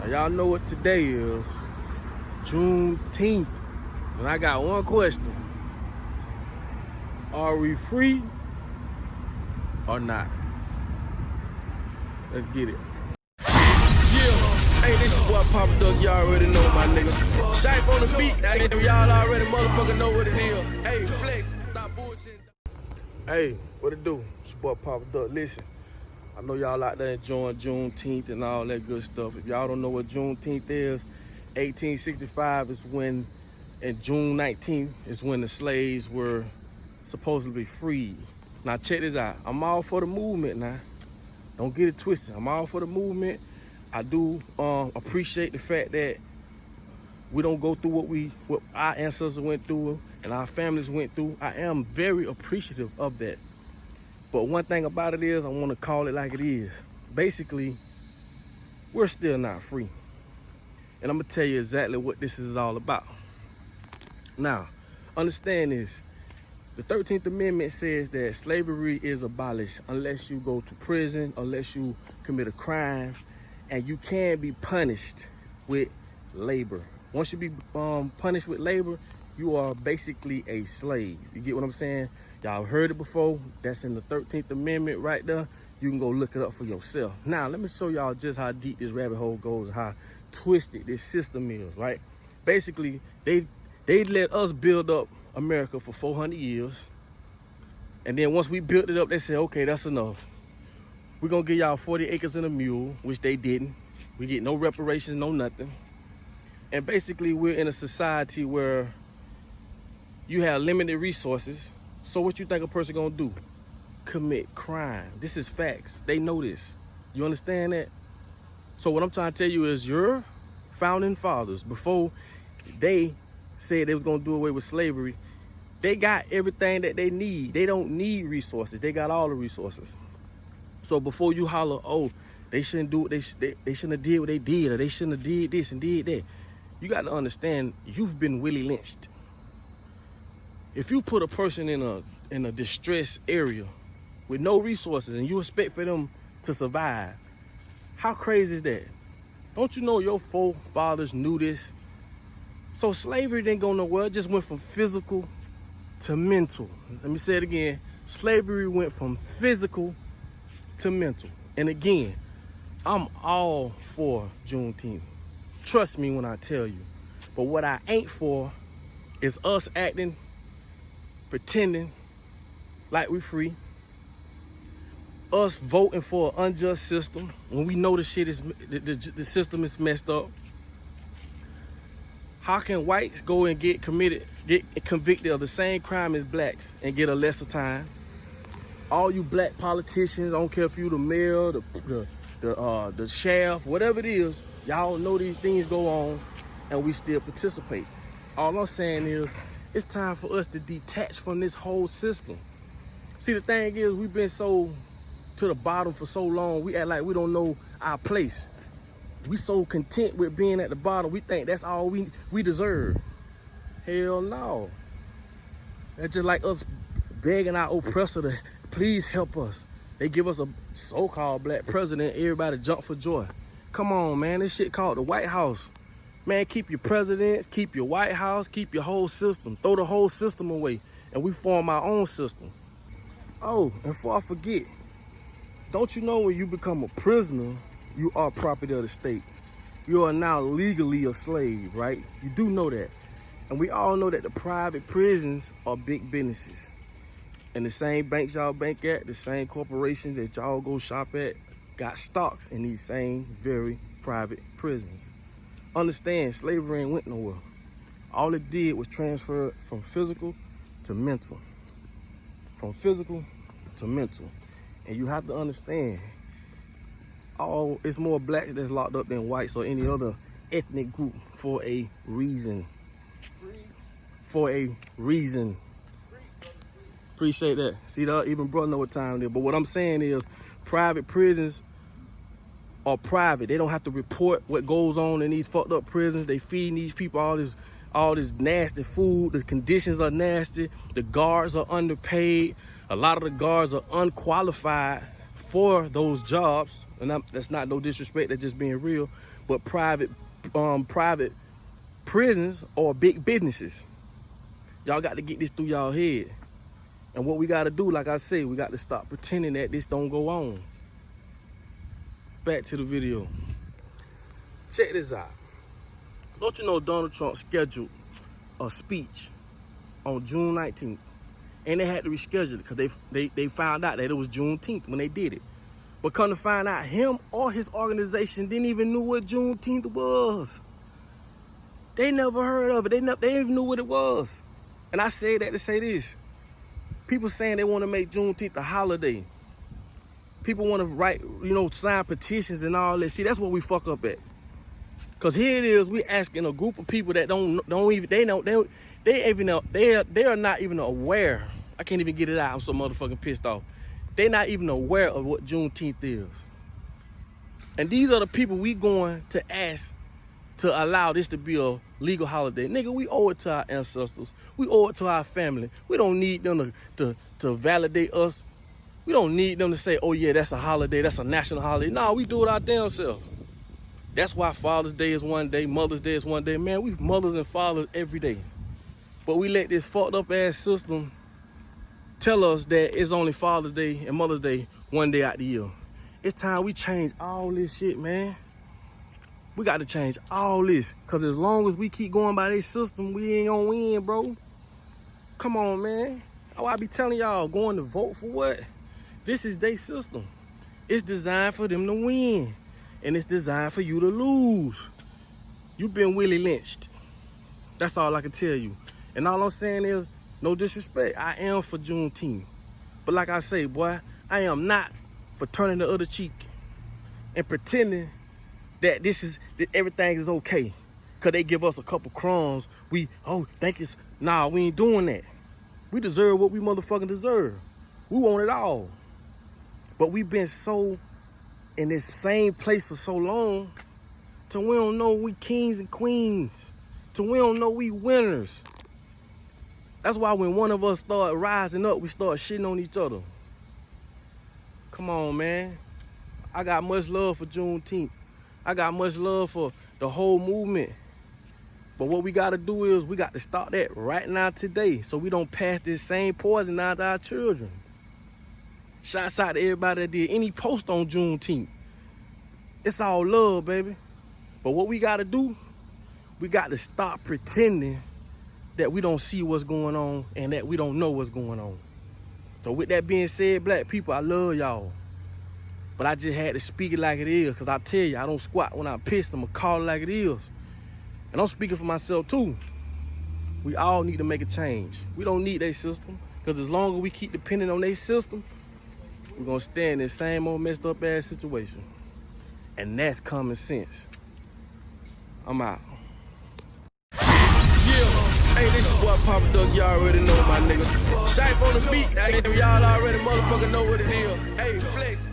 Now, y'all know what today is. Juneteenth. And I got one question. Are we free or not? Let's get it. Hey, this is boy Papa Duck, y'all already know my nigga. Shife on the beat, y'all already motherfucking know what it is. Hey, flex, not bullshit. Hey, what it do? It's your boy Papa Duck. Listen, I know y'all out there enjoying Juneteenth and all that good stuff. If y'all don't know what Juneteenth is, 1865 is when, and June 19th is when the slaves were supposedly freed. Now check this out. I'm all for the movement now. Don't get it twisted. I'm all for the movement. I do appreciate the fact that we don't go through what our ancestors went through and our families went through. I am very appreciative of that. But one thing about it is, I want to call it like it is. Basically, we're still not free. And I'm going to tell you exactly what this is all about. Now, understand this. The 13th Amendment says that slavery is abolished unless you go to prison, unless you commit a crime, and you can be punished with labor. Once you be punished with labor, you are basically a slave. You get what I'm saying? Y'all heard it before. That's in the 13th Amendment right there. You can go look it up for yourself. Now, let me show y'all just how deep this rabbit hole goes and how twisted this system is, right? Basically, they let us build up America for 400 years. And then once we built it up, they said, okay, that's enough. We're gonna give y'all 40 acres and a mule, which they didn't. We get no reparations, no nothing. And basically, we're in a society where you have limited resources. So what you think a person gonna do? Commit crime. This is facts. They know this. You understand that? So what I'm trying to tell you is your founding fathers, before they said they was gonna do away with slavery, they got everything that they need. They don't need resources. They got all the resources. So before you holler, oh, they shouldn't do what they shouldn't have did what they did, or they shouldn't have did this and did that, you got to understand, you've been Willie lynched. If you put a person in a distressed area with no resources and you expect for them to survive, how crazy is that? Don't you know your forefathers knew this? So slavery didn't go nowhere. It just went from physical to mental. Let me say it again. Slavery went from physical to mental. And again, I'm all for Juneteenth. Trust me when I tell you. But what I ain't for is us acting, pretending like we free. Us voting for an unjust system when we know the system is messed up. How can whites go and get convicted of the same crime as blacks and get a lesser time? All you black politicians, I don't care if you the mayor, the sheriff, whatever it is, y'all know these things go on and we still participate. All I'm saying is, it's time for us to detach from this whole system. See, the thing is, we've been so to the bottom for so long, we act like we don't know our place. We so content with being at the bottom, we think that's all we deserve. Hell no. That's just like us begging our oppressor to please help us. They give us a so-called black president, everybody jump for joy. Come on, man, this shit called the White House. Man, keep your presidents, keep your White House, keep your whole system. Throw the whole system away, and we form our own system. Oh, and before I forget, don't you know when you become a prisoner, you are property of the state. You are now legally a slave, right? You do know that. And we all know that the private prisons are big businesses. And the same banks y'all bank at, the same corporations that y'all go shop at, got stocks in these same very private prisons. Understand, slavery ain't went nowhere. All it did was transfer from physical to mental. From physical to mental. And you have to understand, it's more blacks that's locked up than whites or any other ethnic group for a reason. For a reason. Appreciate that. See, even brother know what time it is. But what I'm saying is, private prisons are private. They don't have to report what goes on in these fucked up prisons. They feeding these people all this nasty food. The conditions are nasty. The guards are underpaid. A lot of the guards are unqualified for those jobs, and that's not no disrespect, that's just being real, but private prisons or big businesses. Y'all got to get this through y'all head. And what we got to do, like I say, we got to stop pretending that this don't go on. Back to the video. Check this out. Don't you know Donald Trump scheduled a speech on June 19th? And they had to reschedule it because they found out that it was Juneteenth when they did it. But come to find out, him or his organization didn't even know what Juneteenth was. They never heard of it. They didn't even know what it was. And I say that to say this. People saying they want to make Juneteenth a holiday. People want to write, sign petitions and all that. See, that's what we fuck up at. Cause here it is, we asking a group of people that they are not even aware. I can't even get it out. I'm so motherfucking pissed off. They're not even aware of what Juneteenth is. And these are the people we going to ask to allow this to be a legal holiday. Nigga, we owe it to our ancestors. We owe it to our family. We don't need them to validate us. We don't need them to say, oh yeah, that's a holiday, that's a national holiday. No, we do it our damn self. That's why Father's Day is one day, Mother's Day is one day. Man, we mothers and fathers every day. But we let this fucked up ass system tell us that it's only Father's Day and Mother's Day one day out the year. It's time we change all this shit, man. We got to change all this. Because as long as we keep going by this system, we ain't gonna win, bro. Come on, man. Oh, I be telling y'all, going to vote for what? This is their system. It's designed for them to win. And it's designed for you to lose. You've been Willie lynched. That's all I can tell you. And all I'm saying is, no disrespect, I am for Juneteenth. But like I say, boy, I am not for turning the other cheek and pretending that everything is okay. Cause they give us a couple crumbs. Nah, we ain't doing that. We deserve what we motherfucking deserve. We want it all. But we've been so in this same place for so long till we don't know we kings and queens, till we don't know we winners. That's why when one of us start rising up, we start shitting on each other. Come on, man. I got much love for Juneteenth. I got much love for the whole movement. But what we got to do is we got to start that right now today so we don't pass this same poison out to our children. Shouts out to everybody that did any post on Juneteenth. It's all love, baby. But what we got to do, we got to stop pretending that we don't see what's going on and that we don't know what's going on. So with that being said, black people, I love y'all. But I just had to speak it like it is, because I tell you, I don't squat when I'm pissed. I'm going to call it like it is. And I'm speaking for myself too. We all need to make a change. We don't need their system, because as long as we keep depending on their system, we're going to stay in this same old messed up ass situation. And that's common sense. I'm out. Hey, this is boy Papa Duck, y'all already know my nigga. Shape on the beat, y'all already motherfucking know what it is. Hey, flex,